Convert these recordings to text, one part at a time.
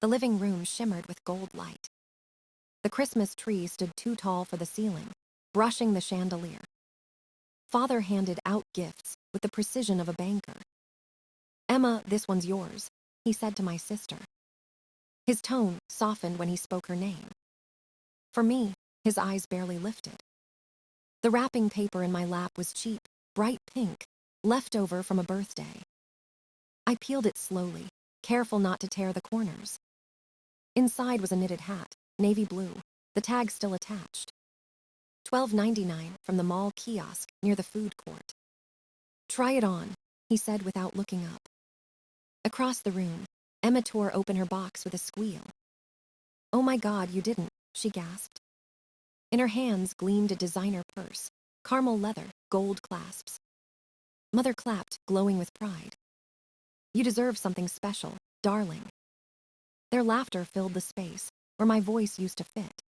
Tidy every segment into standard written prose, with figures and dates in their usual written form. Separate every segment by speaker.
Speaker 1: The living room shimmered with gold light. The Christmas tree stood too tall for the ceiling, brushing the chandelier. Father handed out gifts with the precision of a banker. "Emma, this one's yours," he said to my sister. His tone softened when he spoke her name. For me, his eyes barely lifted. The wrapping paper in my lap was cheap, bright pink, left over from a birthday. I peeled it slowly, careful not to tear the corners. Inside was a knitted hat, navy blue, the tag still attached. $12.99 from the mall kiosk near the food court. "Try it on," he said without looking up. Across the room, Emma tore open her box with a squeal. "Oh my God, you didn't," she gasped. In her hands gleamed a designer purse, caramel leather, gold clasps. Mother clapped, glowing with pride. "You deserve something special, darling." Their laughter filled the space where my voice used to fit.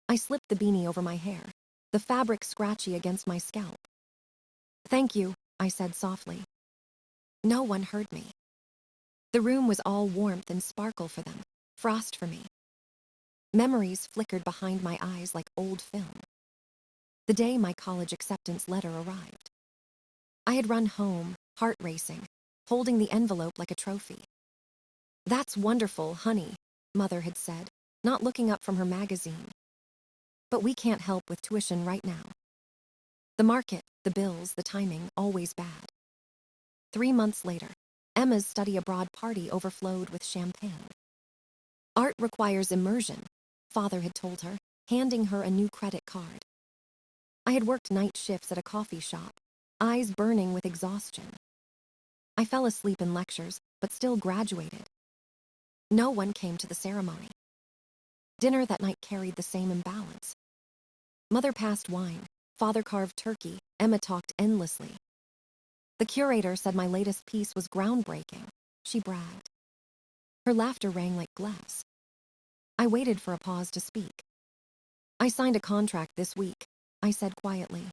Speaker 1: I slipped the beanie over my hair, the fabric scratchy against my scalp. "Thank you," I said softly. No one heard me. The room was all warmth and sparkle for them, frost for me. Memories flickered behind my eyes like old film. The day my college acceptance letter arrived. I had run home, heart racing, holding the envelope like a trophy. "That's wonderful, honey," Mother had said, not looking up from her magazine. "But we can't help with tuition right now. The market, the bills, the timing, always bad." 3 months later, Emma's study abroad party overflowed with champagne. "Art requires immersion," Father had told her, handing her a new credit card. I had worked night shifts at a coffee shop, eyes burning with exhaustion. I fell asleep in lectures, but still graduated. No one came to the ceremony. Dinner that night carried the same imbalance. Mother passed wine, Father carved turkey, Emma talked endlessly. The curator said my latest piece was groundbreaking, she bragged. Her laughter rang like glass. I waited for a pause to speak. "I signed a contract this week," I said quietly.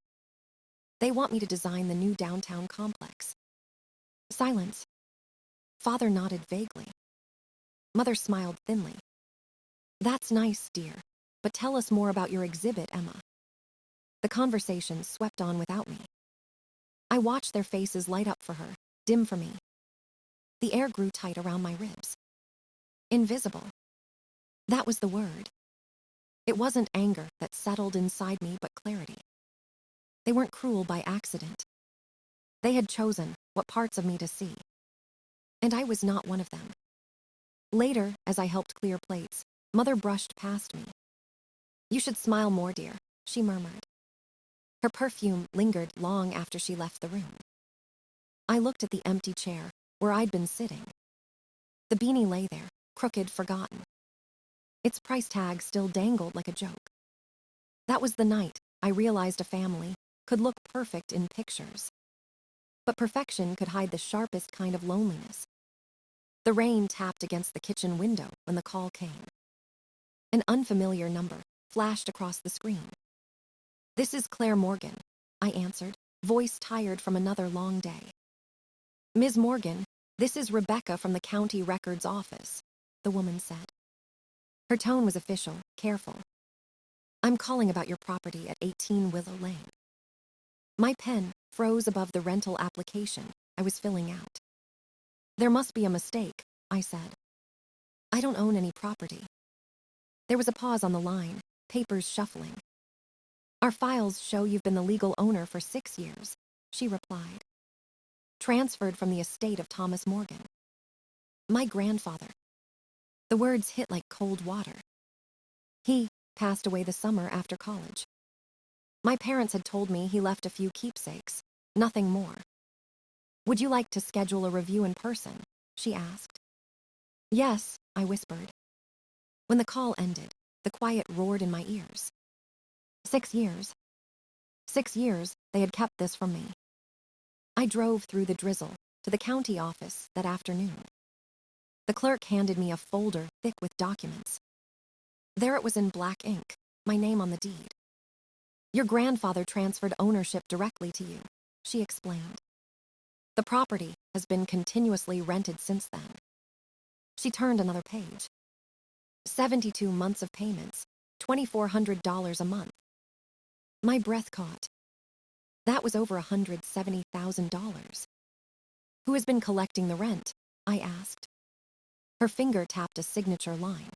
Speaker 1: "They want me to design the new downtown complex." Silence. Father nodded vaguely. Mother smiled thinly. "That's nice, dear, but tell us more about your exhibit, Emma." The conversation swept on without me. I watched their faces light up for her, dim for me. The air grew tight around my ribs. Invisible. That was the word. It wasn't anger that settled inside me, but clarity. They weren't cruel by accident. They had chosen what parts of me to see. And I was not one of them. Later, as I helped clear plates, Mother brushed past me. "You should smile more, dear," she murmured. Her perfume lingered long after she left the room. I looked at the empty chair where I'd been sitting. The beanie lay there, crooked, forgotten. Its price tag still dangled like a joke. That was the night I realized a family could look perfect in pictures. But perfection could hide the sharpest kind of loneliness. The rain tapped against the kitchen window when the call came. An unfamiliar number flashed across the screen. "This is Claire Morgan," I answered, voice tired from another long day. "Ms. Morgan, this is Rebecca from the county records office," the woman said. Her tone was official, careful. "I'm calling about your property at 18 Willow Lane." My pen froze above the rental application I was filling out. "There must be a mistake," I said. "I don't own any property." There was a pause on the line, papers shuffling. "Our files show you've been the legal owner for 6 years," she replied. "Transferred from the estate of Thomas Morgan." "My grandfather." The words hit like cold water. "He passed away the summer after college. My parents had told me he left a few keepsakes, nothing more." "Would you like to schedule a review in person?" she asked. "Yes," I whispered. When the call ended, the quiet roared in my ears. 6 years. 6 years they had kept this from me. I drove through the drizzle to the county office that afternoon. The clerk handed me a folder thick with documents. There it was in black ink, my name on the deed. "Your grandfather transferred ownership directly to you," she explained. "The property has been continuously rented since then." She turned another page. 72 months of payments, $2,400 a month. My breath caught. That was over $170,000. Who has been collecting the rent? I asked. Her finger tapped a signature line.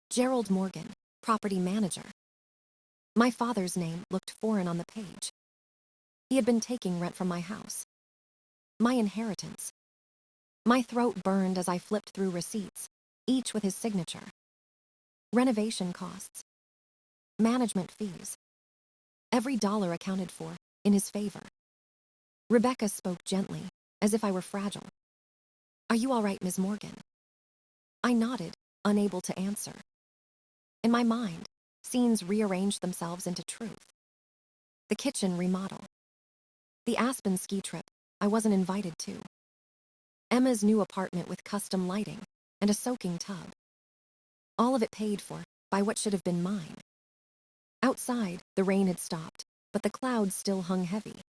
Speaker 1: Gerald Morgan, property manager. My father's name looked foreign on the page. He had been taking rent from my house. My inheritance. My throat burned as I flipped through receipts, each with his signature. Renovation costs. Management fees. Every dollar accounted for, in his favor. Rebecca spoke gently, as if I were fragile. Are you all right, Ms. Morgan? I nodded, unable to answer. In my mind, scenes rearranged themselves into truth. The kitchen remodel. The Aspen ski trip I wasn't invited to. Emma's new apartment with custom lighting and a soaking tub. All of it paid for by what should have been mine. Outside, the rain had stopped, but the clouds still hung heavy.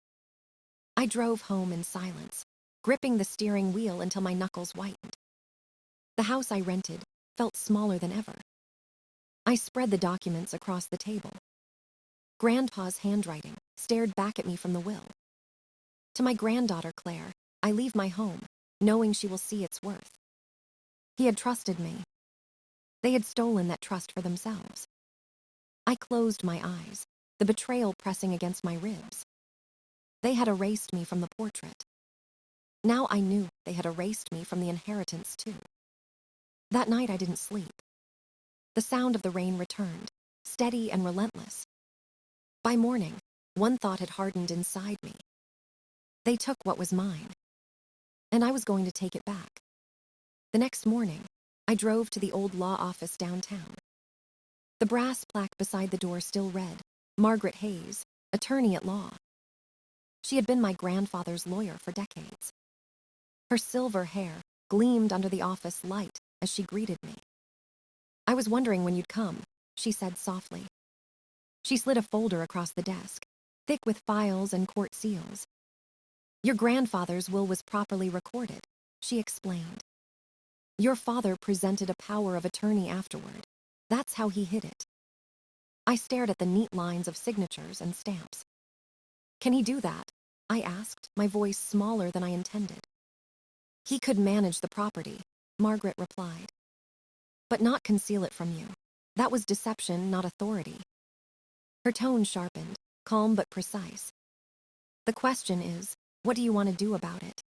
Speaker 1: I drove home in silence, gripping the steering wheel until my knuckles whitened. The house I rented felt smaller than ever. I spread the documents across the table. Grandpa's handwriting stared back at me from the will. To my granddaughter Claire, I leave my home, knowing she will see its worth. He had trusted me. They had stolen that trust for themselves. I closed my eyes, the betrayal pressing against my ribs. They had erased me from the portrait. Now I knew they had erased me from the inheritance too. That night I didn't sleep. The sound of the rain returned, steady and relentless. By morning, one thought had hardened inside me. They took what was mine, and I was going to take it back. The next morning, I drove to the old law office downtown. The brass plaque beside the door still read, Margaret Hayes, attorney at law. She had been my grandfather's lawyer for decades. Her silver hair gleamed under the office light as she greeted me. I was wondering when you'd come, she said softly. She slid a folder across the desk, thick with files and court seals. Your grandfather's will was properly recorded, she explained. Your father presented a power of attorney afterward. That's how he hid it. I stared at the neat lines of signatures and stamps. Can he do that? I asked, my voice smaller than I intended. He could manage the property, Margaret replied. But not conceal it from you. That was deception, not authority. Her tone sharpened, calm but precise. The question is, what do you want to do about it?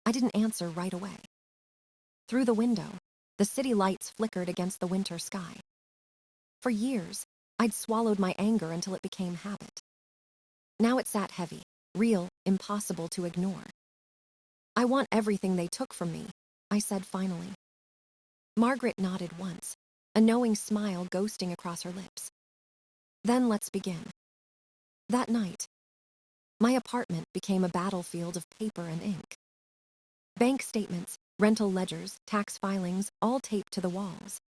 Speaker 1: I didn't answer right away. Through the window, the city lights flickered against the winter sky. For years, I'd swallowed my anger until it became habit. Now it sat heavy, real, impossible to ignore. I want everything they took from me, I said finally. Margaret nodded once, a knowing smile ghosting across her lips. Then let's begin. That night, my apartment became a battlefield of paper and ink. Bank statements, rental ledgers, tax filings, all taped to the walls.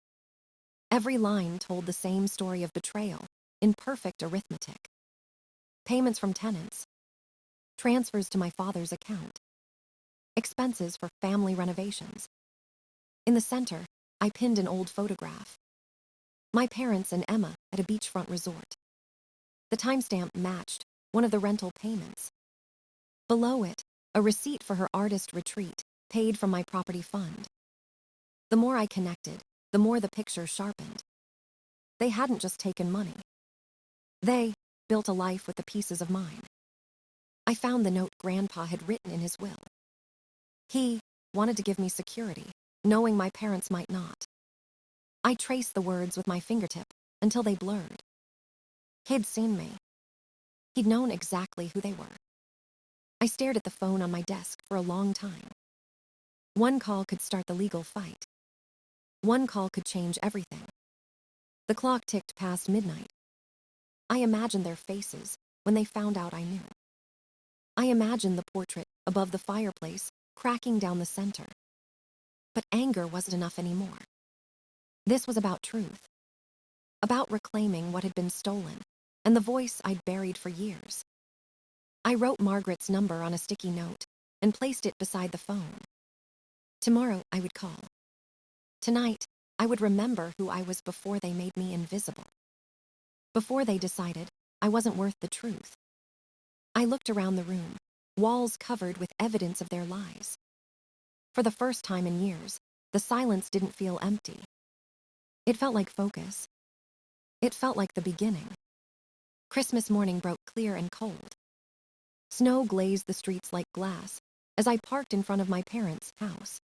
Speaker 1: Every line told the same story of betrayal, in perfect arithmetic. Payments from tenants. Transfers to my father's account. Expenses for family renovations. In the center, I pinned an old photograph. My parents and Emma at a beachfront resort. The timestamp matched one of the rental payments. Below it, a receipt for her artist retreat, paid from my property fund. The more I connected, the more the picture sharpened. They hadn't just taken money. They built a life with the pieces of mine. I found the note Grandpa had written in his will. He wanted to give me security, knowing my parents might not. I traced the words with my fingertip until they blurred. He'd seen me. He'd known exactly who they were. I stared at the phone on my desk for a long time. One call could start the legal fight. One call could change everything. The clock ticked past midnight. I imagined their faces when they found out I knew. I imagined the portrait above the fireplace cracking down the center. But anger wasn't enough anymore. This was about truth. About reclaiming what had been stolen, and the voice I'd buried for years. I wrote Margaret's number on a sticky note and placed it beside the phone. Tomorrow I would call. Tonight, I would remember who I was before they made me invisible. Before they decided I wasn't worth the truth. I looked around the room, walls covered with evidence of their lies. For the first time in years, the silence didn't feel empty. It felt like focus. It felt like the beginning. Christmas morning broke clear and cold. Snow glazed the streets like glass as I parked in front of my parents' house.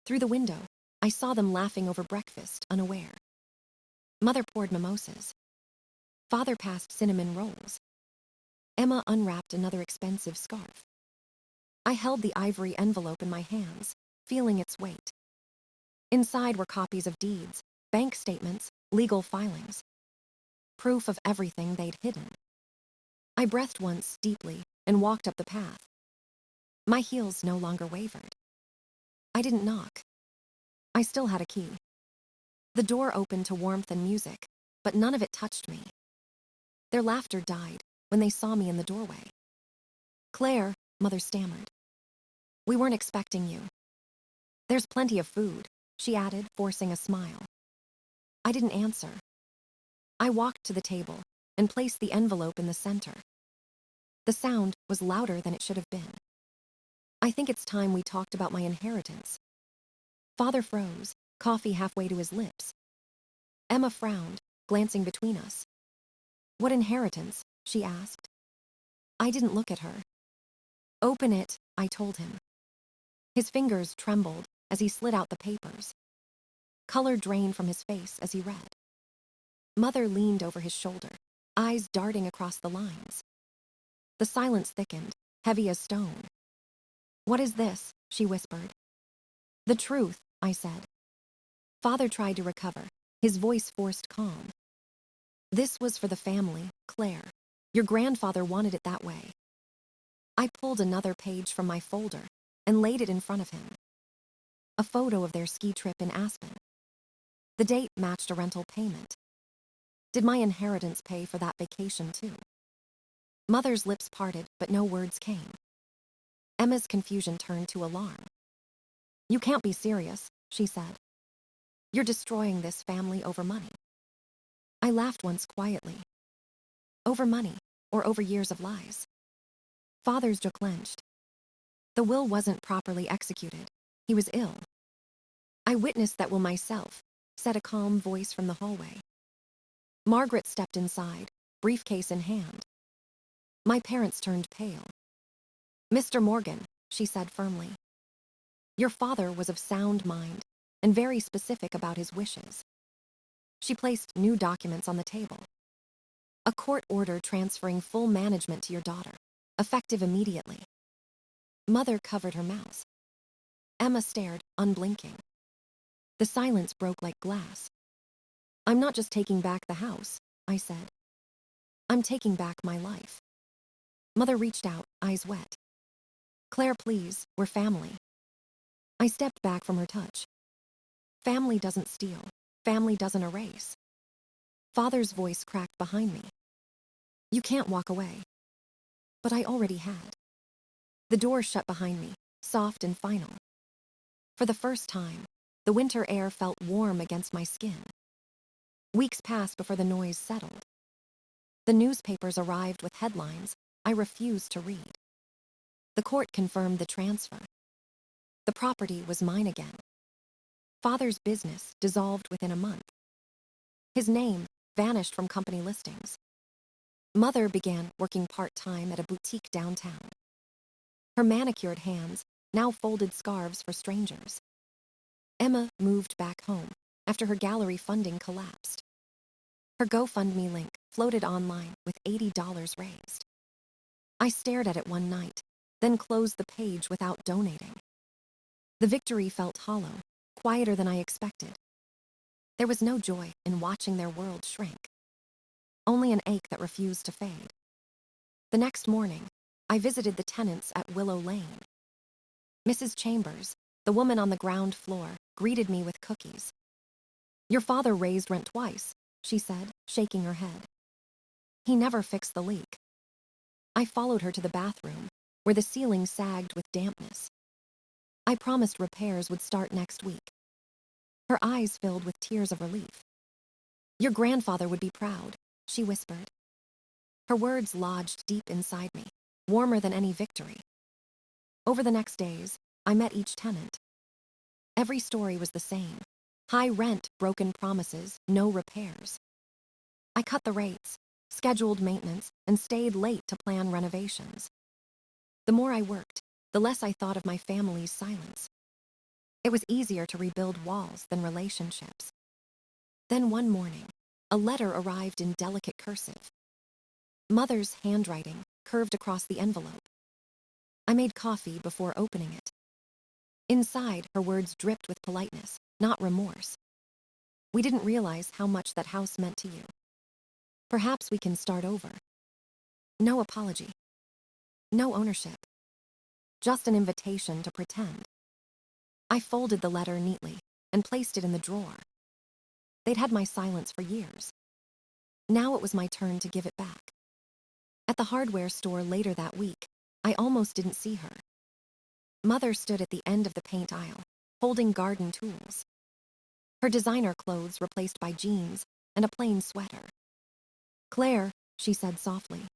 Speaker 1: Through the window, I saw them laughing over breakfast, unaware. Mother poured mimosas. Father passed cinnamon rolls. Emma unwrapped another expensive scarf. I held the ivory envelope in my hands, feeling its weight. Inside were copies of deeds, bank statements, legal filings. Proof of everything they'd hidden. I breathed once deeply and walked up the path. My heels no longer wavered. I didn't knock. I still had a key. The door opened to warmth and music, but none of it touched me. Their laughter died when they saw me in the doorway. "Claire," Mother stammered. "We weren't expecting you." "There's plenty of food," she added, forcing a smile. I didn't answer. I walked to the table and placed the envelope in the center. The sound was louder than it should have been. "I think it's time we talked about my inheritance." Father froze, coffee halfway to his lips. Emma frowned, glancing between us. "What inheritance?" she asked. I didn't look at her. "Open it," I told him. His fingers trembled as he slid out the papers. Color drained from his face as he read. Mother leaned over his shoulder, eyes darting across the lines. The silence thickened, heavy as stone. "What is this?" she whispered. "The truth," I said. Father tried to recover, his voice forced calm. "This was for the family, Claire. Your grandfather wanted it that way." I pulled another page from my folder and laid it in front of him. A photo of their ski trip in Aspen. The date matched a rental payment. Did my inheritance pay for that vacation too? Mother's lips parted, but no words came. Emma's confusion turned to alarm. "You can't be serious," she said. "You're destroying this family over money." I laughed once quietly. Over money, or over years of lies? Father's jaw clenched. The will wasn't properly executed. He was ill. "I witnessed that will myself," said a calm voice from the hallway. Margaret stepped inside, briefcase in hand. My parents turned pale. "Mr. Morgan," she said firmly. "Your father was of sound mind and very specific about his wishes." She placed new documents on the table. "A court order transferring full management to your daughter, effective immediately." Mother covered her mouth. Emma stared, unblinking. The silence broke like glass. "I'm not just taking back the house," I said. "I'm taking back my life." Mother reached out, eyes wet. "Claire, please, we're family." I stepped back from her touch. Family doesn't steal. Family doesn't erase. Father's voice cracked behind me. "You can't walk away." But I already had. The door shut behind me, soft and final. For the first time, the winter air felt warm against my skin. Weeks passed before the noise settled. The newspapers arrived with headlines I refused to read. The court confirmed the transfer. The property was mine again. Father's business dissolved within a month. His name vanished from company listings. Mother began working part-time at a boutique downtown. Her manicured hands now folded scarves for strangers. Emma moved back home after her gallery funding collapsed. Her GoFundMe link floated online with $80 raised. I stared at it one night, then closed the page without donating. The victory felt hollow, quieter than I expected. There was no joy in watching their world shrink. Only an ache that refused to fade. The next morning, I visited the tenants at Willow Lane. Mrs. Chambers, the woman on the ground floor, greeted me with cookies. "Your father raised rent twice," she said, shaking her head. "He never fixed the leak." I followed her to the bathroom, where the ceiling sagged with dampness. "I promised repairs would start next week." Her eyes filled with tears of relief. "Your grandfather would be proud," she whispered. Her words lodged deep inside me, warmer than any victory. Over the next days, I met each tenant. Every story was the same. High rent, broken promises, no repairs. I cut the rates, scheduled maintenance, and stayed late to plan renovations. The more I worked, the less I thought of my family's silence. It was easier to rebuild walls than relationships. Then one morning, a letter arrived in delicate cursive. Mother's handwriting curved across the envelope. I made coffee before opening it. Inside, her words dripped with politeness, not remorse. "We didn't realize how much that house meant to you. Perhaps we can start over." No apology. No ownership. Just an invitation to pretend. I folded the letter neatly and placed it in the drawer. They'd had my silence for years. Now it was my turn to give it back. At the hardware store later that week, I almost didn't see her. Mother stood at the end of the paint aisle, holding garden tools. Her designer clothes replaced by jeans and a plain sweater. "Claire," she said softly.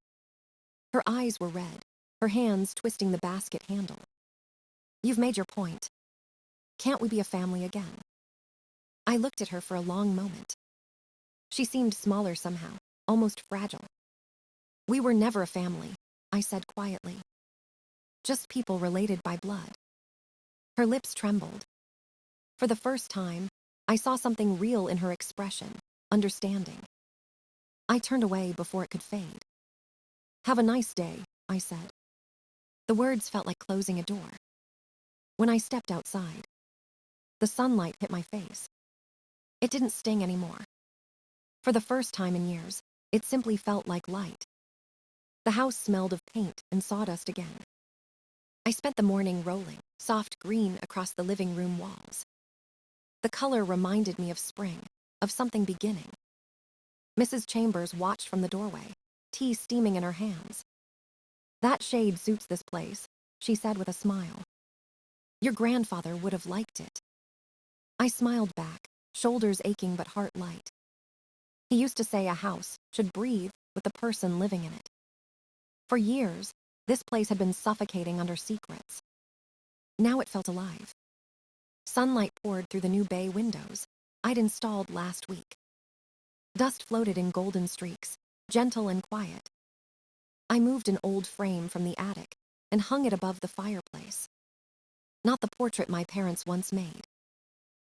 Speaker 1: Her eyes were red, her hands twisting the basket handle. "You've made your point. Can't we be a family again?" I looked at her for a long moment. She seemed smaller somehow, almost fragile. "We were never a family," I said quietly. "Just people related by blood." Her lips trembled. For the first time, I saw something real in her expression, understanding. I turned away before it could fade. "Have a nice day," I said. The words felt like closing a door. When I stepped outside, the sunlight hit my face. It didn't sting anymore. For the first time in years, it simply felt like light. The house smelled of paint and sawdust again. I spent the morning rolling soft green across the living room walls. The color reminded me of spring, of something beginning. Mrs. Chambers watched from the doorway, tea steaming in her hands. "That shade suits this place," she said with a smile. "Your grandfather would have liked it." I smiled back, shoulders aching but heart light. He used to say a house should breathe with the person living in it. For years, this place had been suffocating under secrets. Now it felt alive. Sunlight poured through the new bay windows I'd installed last week. Dust floated in golden streaks, gentle and quiet. I moved an old frame from the attic and hung it above the fireplace. Not the portrait my parents once made.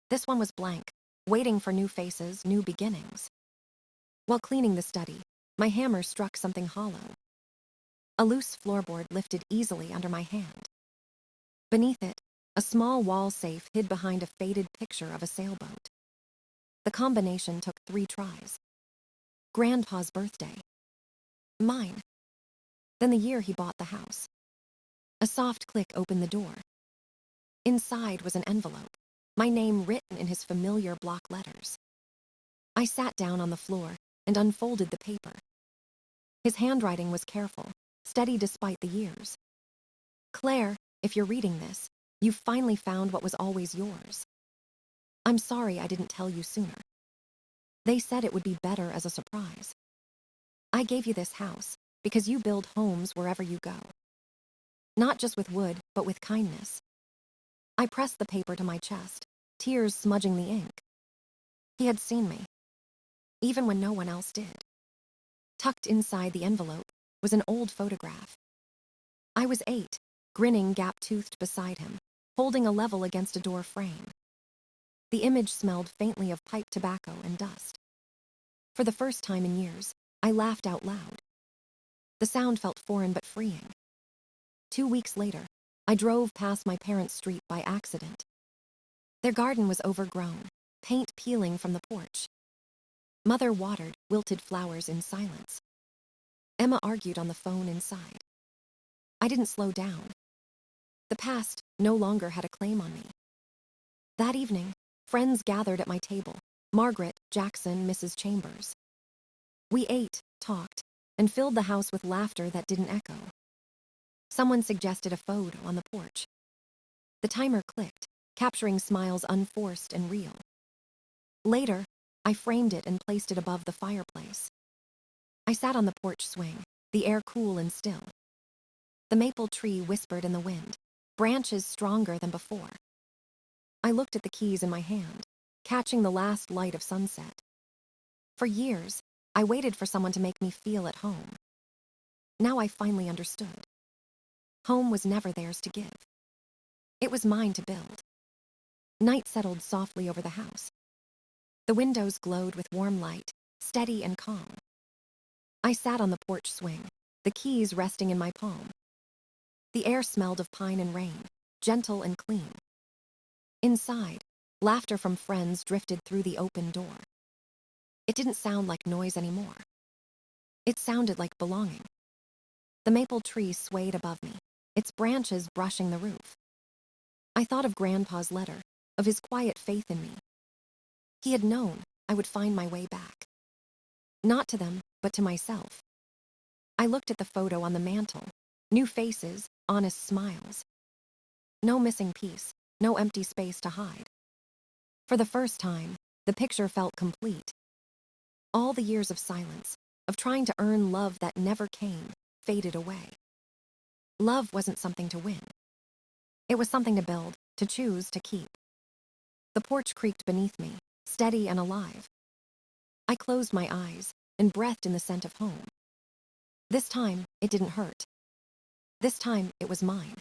Speaker 1: This one was blank, waiting for new faces, new beginnings. While cleaning the study, my hammer struck something hollow. A loose floorboard lifted easily under my hand. Beneath it, a small wall safe hid behind a faded picture of a sailboat. The combination took 3 tries. Grandpa's birthday. Mine. Then the year he bought the house. A soft click opened the door. Inside was an envelope, my name written in his familiar block letters. I sat down on the floor and unfolded the paper. His handwriting was careful, steady despite the years. "Claire, if you're reading this, you've finally found what was always yours. I'm sorry I didn't tell you sooner. They said it would be better as a surprise. I gave you this house because you build homes wherever you go. Not just with wood, but with kindness." I pressed the paper to my chest, tears smudging the ink. He had seen me, even when no one else did. Tucked inside the envelope was an old photograph. I was 8, grinning gap-toothed beside him, holding a level against a door frame. The image smelled faintly of pipe tobacco and dust. For the first time in years, I laughed out loud. The sound felt foreign but freeing. 2 weeks later, I drove past my parents' street by accident. Their garden was overgrown, paint peeling from the porch. Mother watered wilted flowers in silence. Emma argued on the phone inside. I didn't slow down. The past no longer had a claim on me. That evening, friends gathered at my table: Margaret, Jackson, Mrs. Chambers. We ate, talked, and filled the house with laughter that didn't echo. Someone suggested a photo on the porch. The timer clicked, capturing smiles unforced and real. Later, I framed it and placed it above the fireplace. I sat on the porch swing, the air cool and still. The maple tree whispered in the wind, branches stronger than before. I looked at the keys in my hand, catching the last light of sunset. For years, I waited for someone to make me feel at home. Now I finally understood. Home was never theirs to give. It was mine to build. Night settled softly over the house. The windows glowed with warm light, steady and calm. I sat on the porch swing, the keys resting in my palm. The air smelled of pine and rain, gentle and clean. Inside, laughter from friends drifted through the open door. It didn't sound like noise anymore. It sounded like belonging. The maple tree swayed above me, its branches brushing the roof. I thought of Grandpa's letter, of his quiet faith in me. He had known I would find my way back. Not to them, but to myself. I looked at the photo on the mantle, new faces, honest smiles. No missing piece, no empty space to hide. For the first time, the picture felt complete. All the years of silence, of trying to earn love that never came, faded away. Love wasn't something to win. It was something to build, to choose, to keep. The porch creaked beneath me, steady and alive. I closed my eyes and breathed in the scent of home. This time, it didn't hurt. This time, it was mine.